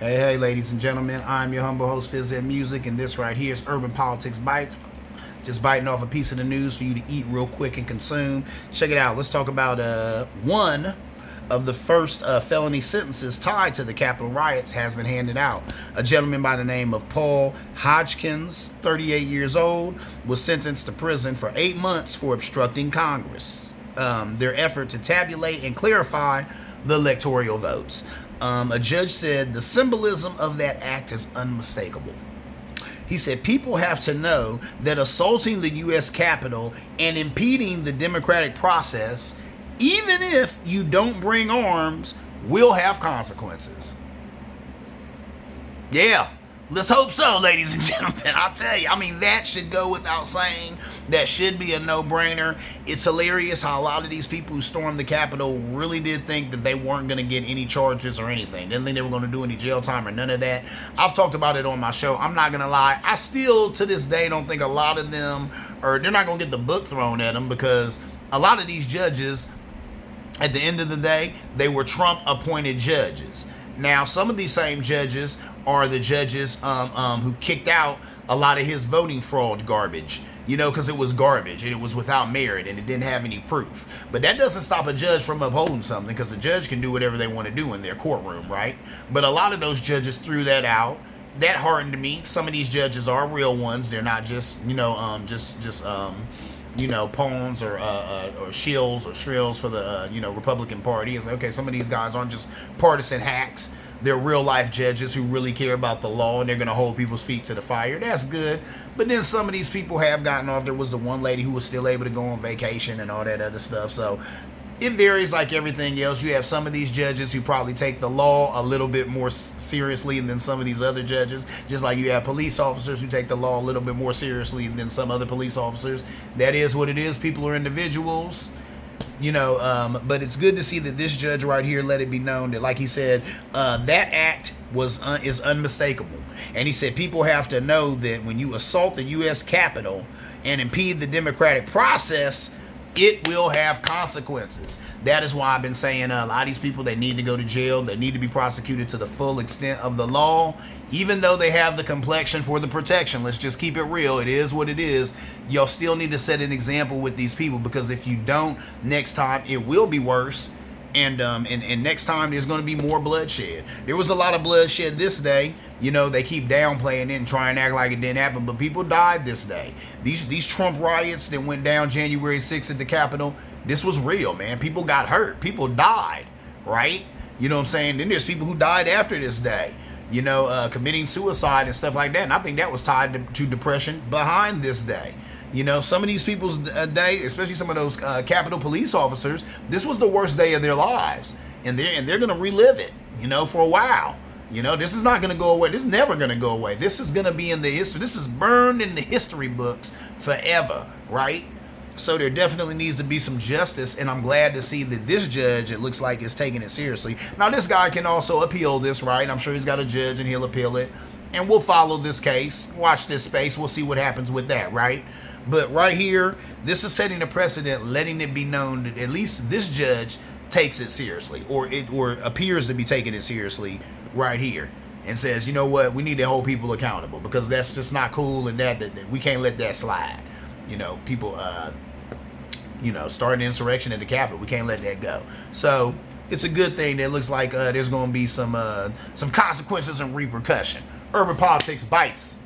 Hey, ladies and gentlemen, I'm your humble host, Fizz Music, and this right here is Urban Politics Bites. Just biting off a piece of the news for you to eat real quick and consume. Check it out. Let's talk about one of the first felony sentences tied to the Capitol riots has been handed out. A gentleman by the name of Paul Hodgkins, 38 years old, was sentenced to prison for 8 months for obstructing Congress. Their effort to tabulate and clarify the electoral votes. A judge said the symbolism of that act is unmistakable. He said people have to know that assaulting the U.S. Capitol and impeding the democratic process, even if you don't bring arms, will have consequences. Yeah, let's hope so, ladies and gentlemen. I'll tell you, I mean, that should go without saying. That should be a no-brainer. It's hilarious how a lot of these people who stormed the Capitol really did think that they weren't going to get any charges or anything. Didn't think they were going to do any jail time or none of that. I've talked about it on my show. I'm not going to lie. I still, to this day, don't think a lot of them, or they're not going to get the book thrown at them, because a lot of these judges, at the end of the day, they were Trump-appointed judges. Now, some of these same judges are the judges who kicked out a lot of his voting fraud garbage, you know, because it was garbage and it was without merit and it didn't have any proof. But that doesn't stop a judge from upholding something, because a judge can do whatever they want to do in their courtroom, right? But a lot of those judges threw that out. That heartened me. Some of these judges are real ones. They're not just, you know, pawns or shills or shrills for the, Republican Party. It's like, okay, some of these guys aren't just partisan hacks. They're real life judges who really care about the law, and they're going to hold people's feet to the fire. That's good. But then some of these people have gotten off. There was the one lady who was still able to go on vacation and all that other stuff. So it varies like everything else. You have some of these judges who probably take the law a little bit more seriously than some of these other judges. Just like you have police officers who take the law a little bit more seriously than some other police officers. That is what it is. People are individuals. But it's good to see that this judge right here let it be known that, like he said, that act is unmistakable. And he said people have to know that when you assault the U.S. Capitol and impede the democratic process, it will have consequences. That is why I've been saying a lot of these people, they need to go to jail. They need to be prosecuted to the full extent of the law, even though they have the complexion for the protection. Let's just keep it real. It is what it is. Y'all still need to set an example with these people, because if you don't, next time it will be worse. And next time there's going to be more bloodshed. There was a lot of bloodshed this day. They keep downplaying it and trying to act like it didn't happen, but people died this day. These Trump riots that went down January 6th at the Capitol, this was real, man. People got hurt. People died, right? You know what I'm saying? Then there's people who died after this day, committing suicide and stuff like that. And I think that was tied to depression behind this day. Some of these people's day, especially some of those Capitol police officers, this was the worst day of their lives. And they're going to relive it, for a while. This is not going to go away. This is never going to go away. This is going to be in the history. This is burned in the history books forever, right? So there definitely needs to be some justice, and I'm glad to see that this judge, it looks like, is taking it seriously. Now, this guy can also appeal this, right? I'm sure he's got a judge, and he'll appeal it. And we'll follow this case. Watch this space. We'll see what happens with that, right? But right here, this is setting a precedent, letting it be known that at least this judge takes it seriously, or appears to be taking it seriously right here, and says, you know what, we need to hold people accountable, because that's just not cool, and that we can't let that slide. People, starting an insurrection at the Capitol, we can't let that go. So it's a good thing that it looks like there's going to be some consequences and repercussion. Urban Politics Bites.